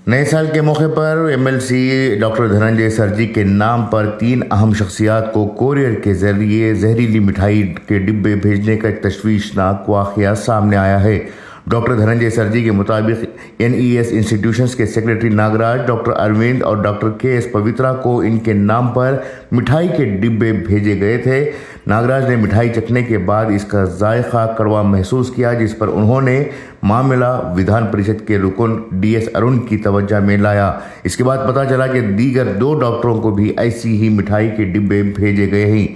नए साल के मौके पर एमएलसी डॉक्टर धनंजय सरजी के नाम पर 3 अहम शख्सियात को कोरियर के जरिए जहरीली मिठाई के डिब्बे भेजने का एक तशवीशनाक वाक़या सामने आया है। डॉक्टर धनंजय सरजी के मुताबिक एनईएस इंस्टीट्यूशंस के सेक्रेटरी नागराज, डॉक्टर अरविंद और डॉक्टर केएस पवित्रा को इनके नाम पर मिठाई के डिब्बे भेजे गए थे। नागराज ने मिठाई चखने के बाद इसका जायका कड़वा महसूस किया, जिस पर उन्होंने मामला विधान परिषद के रुकन डीएस अरुण की तवज्जो में लाया। इसके बाद पता चला कि दीगर 2 डॉक्टरों को भी ऐसी ही मिठाई के डिब्बे भेजे गए हैं।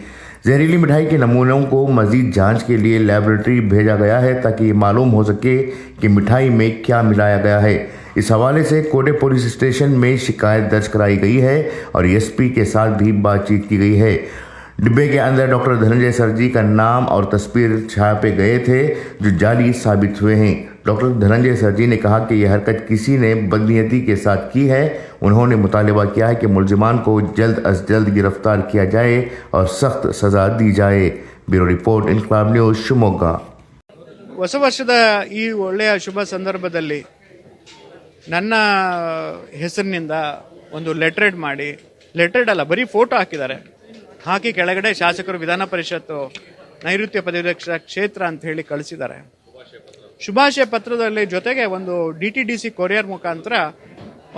जहरीली मिठाई के नमूनों को मजीद जांच के लिए लेबोरेटरी भेजा गया है ताकि मालूम हो सके कि मिठाई में क्या मिलाया गया है। इस हवाले से कोडे पुलिस स्टेशन में शिकायत दर्ज कराई गई है और एसपी के साथ भी बातचीत की गई है। डिब्बे के अंदर डॉक्टर धनंजय सरजी का नाम और तस्वीर छापे गए थे जो जाली साबित हुए हैं। डॉक्टर धनंजय सरजी ने कहा कि यह हरकत किसी ने बदनीयती के साथ की है। उन्होंने मुतालबा किया है कि मुलजिमान को जल्द अज जल्द गिरफ्तार किया जाए और सख्त सजा दी जाए। ब्यूरो रिपोर्ट, इनकलाब न्यूज़, शिवमोग्गा। ಹೊಸ ವರ್ಷದ ಈ ಒಳ್ಳೆಯ ಶುಭ ಸಂದರ್ಭದಲ್ಲಿ ನನ್ನ ಹೆಸರಿನಿಂದ ಒಂದು ಲೆಟರ್ಡ್ ಮಾಡಿ, ಲೆಟರ್ಡ್ ಅಲ್ಲ ಬರೀ ಫೋಟೋ ಹಾಕಿ ಕೆಳಗಡೆ ಶಾಸಕರು ವಿಧಾನ ಪರಿಷತ್ತು ನೈಋತ್ಯ ಪದವೀಧರ ಕ್ಷೇತ್ರ ಅಂತ ಹೇಳಿ ಕಳಿಸಿದ್ದಾರೆ. ಶುಭಾಶಯ ಪತ್ರದಲ್ಲಿ ಜೊತೆಗೆ ಒಂದು DTDC ಕೊರಿಯರ್ ಮುಖಾಂತರ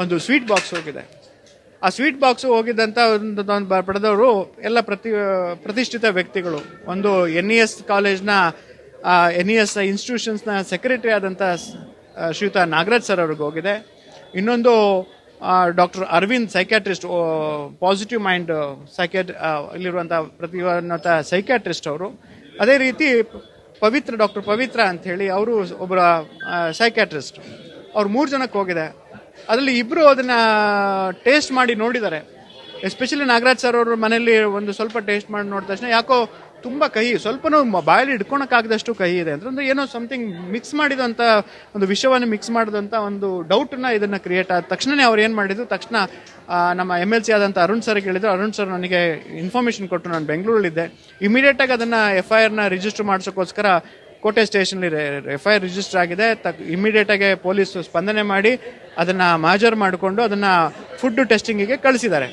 ಒಂದು ಸ್ವೀಟ್ ಬಾಕ್ಸ್ ಹೋಗಿದೆ. ಆ ಸ್ವೀಟ್ ಬಾಕ್ಸ್ ಹೋಗಿದ್ದಂಥ ಒಂದು ಪಡೆದವರು ಎಲ್ಲ ಪ್ರತಿಷ್ಠಿತ ವ್ಯಕ್ತಿಗಳು. ಒಂದು NES ಕಾಲೇಜ್ನ NES ಇನ್ಸ್ಟಿಟ್ಯೂಷನ್ಸ್ನ ಸೆಕ್ರೆಟರಿ ಆದಂಥ ಶ್ರೀಯುತ ನಾಗರಾಜ್ ಸರ್ ಅವ್ರಿಗೆ ಹೋಗಿದೆ. ಇನ್ನೊಂದು doctor Aravind, psychiatrist, positive mind ಇಲ್ಲಿರುವಂಥ ಪ್ರತಿಭಾನ್ವಿತ ಸೈಕ್ಯಾಟ್ರಿಸ್ಟ್ ಅವರು. ಅದೇ ರೀತಿ ಡಾಕ್ಟರ್ ಪವಿತ್ರ ಅಂತ ಹೇಳಿ ಅವರು ಒಬ್ಬರ ಸೈಕ್ಯಾಟ್ರಿಸ್ಟ್. ಅವ್ರು 3 ಜನಕ್ಕೆ ಹೋಗಿದೆ. ಅದರಲ್ಲಿ 2 ಅದನ್ನ ಟೇಸ್ಟ್ ಮಾಡಿ ನೋಡಿದ್ದಾರೆ. ಎಸ್ಪೆಷಲಿ ನಾಗರಾಜ್ ಸರ್ ಅವರು ಮನೆಯಲ್ಲಿ ಒಂದು ಸ್ವಲ್ಪ ಟೇಸ್ಟ್ ಮಾಡಿ ನೋಡಿದ ತಕ್ಷಣ ಯಾಕೋ ತುಂಬ ಕಹಿ, ಸ್ವಲ್ಪನೂ ಬಾಯಲ್ಲಿ ಹಿಡ್ಕೊಳಕ್ಕಾಗದಷ್ಟು ಕಹಿ ಇದೆ ಅಂತಂದ್ರೆ ಏನೋ ಸಮಥಿಂಗ್ ಮಿಕ್ಸ್ ಮಾಡಿದಂಥ ಒಂದು ವಿಷಯವನ್ನು ಮಿಕ್ಸ್ ಮಾಡಿದಂಥ ಒಂದು ಡೌಟನ್ನ ಇದನ್ನು ಕ್ರಿಯೇಟ್ ಆದ ತಕ್ಷಣನೇ ಅವ್ರು ಏನು ಮಾಡಿದ್ರು, ತಕ್ಷಣ ನಮ್ಮ MLC ಆದಂಥ ಅರುಣ್ ಸರ್ಗೆ ಹೇಳಿದ್ರು. ಅರುಣ್ ಸರ್ ನನಗೆ ಇನ್ಫಾರ್ಮೇಷನ್ ಕೊಟ್ಟರು. ನಾನು ಬೆಂಗಳೂರಲ್ಲಿದ್ದೆ. ಇಮಿಡಿಯೇಟಾಗಿ ಅದನ್ನು FIR ರಿಜಿಸ್ಟರ್ ಮಾಡಿಸೋಕ್ಕೋಸ್ಕರ ಕೋಟೆ ಸ್ಟೇಷನ್ಲಿ FIR ರಿಜಿಸ್ಟರ್ ಆಗಿದೆ. ಇಮಿಡಿಯೇಟಾಗಿ ಪೊಲೀಸ್ ಸ್ಪಂದನೆ ಮಾಡಿ ಅದನ್ನು ಮಾಜರ್ ಮಾಡಿಕೊಂಡು ಅದನ್ನು ಫುಡ್ ಟೆಸ್ಟಿಂಗಿಗೆ ಕಳಿಸಿದ್ದಾರೆ.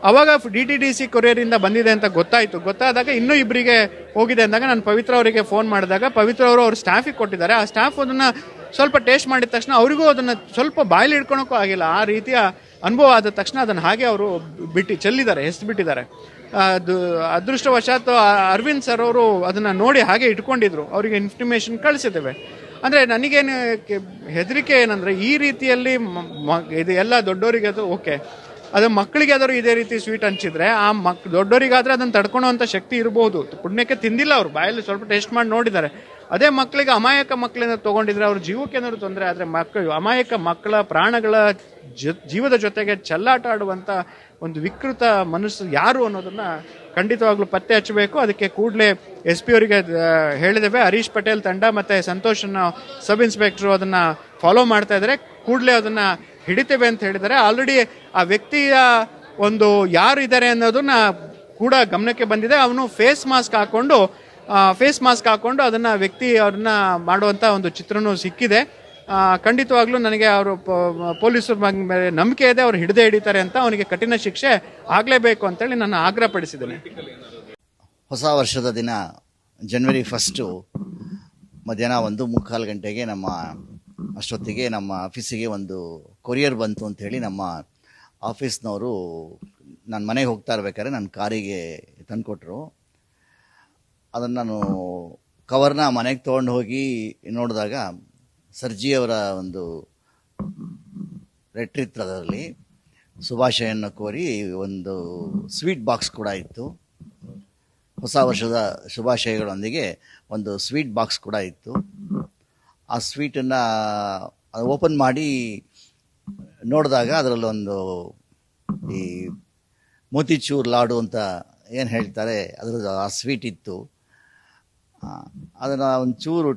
ಅವಾಗ DTDC ಕೊರಿಯರಿಂದ ಬಂದಿದೆ ಅಂತ ಗೊತ್ತಾದಾಗ ಇನ್ನೂ 2 ಹೋಗಿದೆ ಅಂದಾಗ ನಾನು ಪವಿತ್ರ ಅವರಿಗೆ ಫೋನ್ ಮಾಡಿದಾಗ ಪವಿತ್ರ ಅವರು ಅವ್ರ ಸ್ಟಾಫಿಗೆ ಕೊಟ್ಟಿದ್ದಾರೆ. ಆ ಸ್ಟಾಫ್ ಅದನ್ನು ಸ್ವಲ್ಪ ಟೇಸ್ಟ್ ಮಾಡಿದ ತಕ್ಷಣ ಅವರಿಗೂ ಅದನ್ನು ಸ್ವಲ್ಪ ಬಾಯಲ್ಲಿ ಹಿಡ್ಕೊಳಕ್ಕೂ ಆಗಿಲ್ಲ. ಆ ರೀತಿಯ ಅನುಭವ ಆದ ತಕ್ಷಣ ಅದನ್ನು ಹಾಗೆ ಅವರು ಚೆಲ್ಲಿದ್ದಾರೆ, ಬಿಟ್ಟಿದ್ದಾರೆ. ಅದು ಅದೃಷ್ಟವಶಾತ್ ಅರವಿಂದ್ ಸರ್ ಅವರು ಅದನ್ನು ನೋಡಿ ಹಾಗೆ ಇಟ್ಕೊಂಡಿದ್ರು. ಅವರಿಗೆ ಇನ್ಫಾರ್ಮೇಷನ್ ಕಳಿಸಿದ್ದೇವೆ. ಅಂದರೆ ನನಗೇನು ಹೆದರಿಕೆ ಏನಂದರೆ, ಈ ರೀತಿಯಲ್ಲಿ ಇದು ಎಲ್ಲ ದೊಡ್ಡವರಿಗೆ ಅದು ಓಕೆ, ಅದು ಮಕ್ಕಳಿಗೆ ಆದರೂ ಇದೇ ರೀತಿ ಸ್ವೀಟ್ ಹಂಚಿದ್ರೆ ಆ ದೊಡ್ಡವರಿಗಾದ್ರೆ ಅದನ್ನು ತಡ್ಕೊಳ್ಳೋವಂಥ ಶಕ್ತಿ ಇರಬಹುದು. ಪುಣ್ಯಕ್ಕೆ ತಿಂದಿಲ್ಲ, ಅವರು ಬಾಯಲ್ಲಿ ಸ್ವಲ್ಪ ಟೇಸ್ಟ್ ಮಾಡಿ ನೋಡಿದ್ದಾರೆ. ಅದೇ ಮಕ್ಕಳಿಗೆ, ಅಮಾಯಕ ಮಕ್ಕಳಿಂದ ತೊಗೊಂಡಿದ್ರೆ ಅವ್ರ ಜೀವಕ್ಕೆ ಏನಾದ್ರು ತೊಂದರೆ ಆದರೆ ಅಮಾಯಕ ಮಕ್ಕಳ ಪ್ರಾಣಗಳ ಜೀವದ ಜೊತೆಗೆ ಚೆಲ್ಲಾಟ ಆಡುವಂಥ ಒಂದು ವಿಕೃತ ಮನಸ್ಸು ಯಾರು ಅನ್ನೋದನ್ನ ಖಂಡಿತವಾಗ್ಲೂ ಪತ್ತೆ ಹಚ್ಚಬೇಕು. ಅದಕ್ಕೆ ಕೂಡಲೇ SP ಅವರಿಗೆ ಹೇಳಿದ್ದೇವೆ. ಹರೀಶ್ ಪಟೇಲ್ ತಂಡ ಮತ್ತು ಸಂತೋಷ್ ಸಬ್ ಇನ್ಸ್ಪೆಕ್ಟರ್ ಅದನ್ನು ಫಾಲೋ ಮಾಡ್ತಾ ಇದ್ದಾರೆ. ಕೂಡಲೇ ಅದನ್ನು ಹಿಡಿತೇವೆ ಅಂತ ಹೇಳಿದ್ದಾರೆ. ಆಲ್ರೆಡಿ ಆ ವ್ಯಕ್ತಿಯ ಒಂದು ಯಾರು ಇದ್ದಾರೆ ಅನ್ನೋದನ್ನ ಕೂಡ ಗಮನಕ್ಕೆ ಬಂದಿದೆ. ಅವನು ಫೇಸ್ ಮಾಸ್ಕ್ ಹಾಕೊಂಡು ಅದನ್ನ ಅವ್ರನ್ನ ಮಾಡುವಂತ ಒಂದು ಚಿತ್ರನೂ ಸಿಕ್ಕಿದೆ. ಖಂಡಿತವಾಗ್ಲೂ ನನಗೆ ಅವರು ಪೊಲೀಸರ ಮೇಲೆ ನಂಬಿಕೆ ಇದೆ, ಅವ್ರು ಹಿಡಿತಾರೆ ಅಂತ. ಅವನಿಗೆ ಕಠಿಣ ಶಿಕ್ಷೆ ಆಗಲೇಬೇಕು ಅಂತೇಳಿ ನಾನು ಆಗ್ರಹ ಪಡಿಸಿದ್ದೇನೆ. ಹೊಸ ವರ್ಷದ ದಿನ ಜನವರಿ 1 ಮಧ್ಯಾಹ್ನ 1:45 ಗಂಟೆಗೆ ಅಷ್ಟೊತ್ತಿಗೆ ನಮ್ಮ ಆಫೀಸಿಗೆ ಒಂದು ಕೊರಿಯರ್ ಬಂತು ಅಂತ ಹೇಳಿ ನಮ್ಮ ಆಫೀಸ್ನವರು ನಾನು ಮನೆಗೆ ಹೋಗ್ತಾ ಇರ್ಬೇಕಾದ್ರೆ ನನ್ನ ಕಾರಿಗೆ ತಂದುಕೊಟ್ರು. ಅದನ್ನು ನಾನು ಕವರ್ನ ಮನೆಗೆ ತೊಗೊಂಡು ಹೋಗಿ ನೋಡಿದಾಗ ಸರ್ಜಿಯವರ ಒಂದು ಲೆಟ್ರ್ ಇತ್ತು. ಅದರಲ್ಲಿ ಶುಭಾಶಯನ್ನು ಕೋರಿ ಒಂದು ಸ್ವೀಟ್ ಬಾಕ್ಸ್ ಕೂಡ ಇತ್ತು. ಹೊಸ ವರ್ಷದ ಶುಭಾಶಯಗಳೊಂದಿಗೆ ಒಂದು ಸ್ವೀಟ್ ಬಾಕ್ಸ್ ಕೂಡ ಇತ್ತು. ಆ ಸ್ವೀಟನ್ನು ಓಪನ್ ಮಾಡಿ ನೋಡಿದಾಗ ಅದರಲ್ಲೊಂದು ಈ ಮೋತಿಚೂರ್ ಲಾಡು ಅಂತ ಏನು ಹೇಳ್ತಾರೆ ಅದರದ್ದು ಆ ಸ್ವೀಟ್ ಇತ್ತು. ಅದನ್ನು ಒಂಚೂರು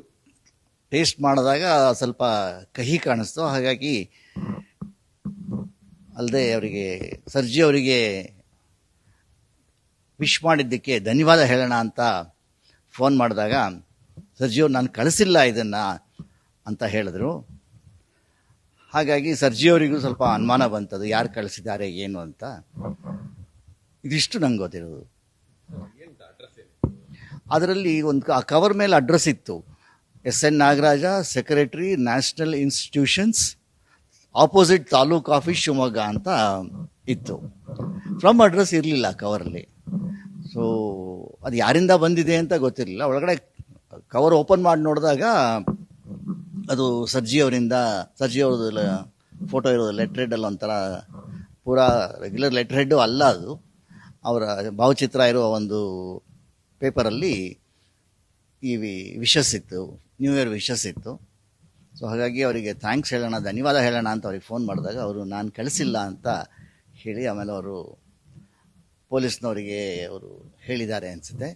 ಟೇಸ್ಟ್ ಮಾಡಿದಾಗ ಸ್ವಲ್ಪ ಕಹಿ ಕಾಣಿಸ್ತು. ಹಾಗಾಗಿ ಅಲ್ಲದೆ ಅವರಿಗೆ, ಸರ್ಜಿ ಅವರಿಗೆ ವಿಶ್ ಮಾಡಿದ್ದಕ್ಕೆ ಧನ್ಯವಾದ ಹೇಳೋಣ ಅಂತ ಫೋನ್ ಮಾಡಿದಾಗ ಸರ್ಜಿಯವ್ರು ನಾನು ಕಳಿಸಿಲ್ಲ ಇದನ್ನು ಅಂತ ಹೇಳಿದ್ರು. ಹಾಗಾಗಿ ಸರ್ಜಿಯವರಿಗೂ ಸ್ವಲ್ಪ ಅನುಮಾನ ಬಂತದು, ಯಾರು ಕಳಿಸಿದ್ದಾರೆ ಏನು ಅಂತ. ಇದಿಷ್ಟು ನಂಗೆ ಗೊತ್ತಿರೋದು. ಅದರಲ್ಲಿ ಒಂದು ಆ ಕವರ್ ಮೇಲೆ ಅಡ್ರೆಸ್ ಇತ್ತು, SN Nagaraja, secretary, national institutions, opposite taluk office, Shivamogga ಅಂತ ಇತ್ತು. ಫ್ರಮ್ ಅಡ್ರೆಸ್ ಇರಲಿಲ್ಲ ಕವರಲ್ಲಿ. ಸೊ ಅದು ಯಾರಿಂದ ಬಂದಿದೆ ಅಂತ ಗೊತ್ತಿರಲಿಲ್ಲ. ಒಳಗಡೆ ಕವರ್ ಓಪನ್ ಮಾಡಿ ನೋಡಿದಾಗ ಅದು ಸರ್ಜಿಯವ್ರದ್ದು ಫೋಟೋ ಇರೋದು, ಲೆಟ್ರ್ ಹೆಡ್ಡಲ್ಲಿ ಒಂಥರ ಪೂರಾ ರೆಗ್ಯುಲರ್ ಲೆಟ್ರ್ ಹೆಡ್ಡು ಅಲ್ಲ, ಅದು ಅವರ ಭಾವಚಿತ್ರ ಇರುವ ಒಂದು ಪೇಪರಲ್ಲಿ ಈ ವಿಶಸ್ ಇತ್ತು, ನ್ಯೂ ಇಯರ್ ವಿಶಸ್ ಇತ್ತು. ಸೊ ಹಾಗಾಗಿ ಅವರಿಗೆ ಥ್ಯಾಂಕ್ಸ್ ಹೇಳೋಣ, ಧನ್ಯವಾದ ಹೇಳೋಣ ಅಂತ ಅವ್ರಿಗೆ ಫೋನ್ ಮಾಡಿದಾಗ ಅವರು ನಾನು ಕಳಿಸಿಲ್ಲ ಅಂತ ಹೇಳಿ ಆಮೇಲೆ ಅವರು ಪೊಲೀಸ್ನವರಿಗೆ ಅವರು ಹೇಳಿದ್ದಾರೆ ಅನಿಸುತ್ತೆ.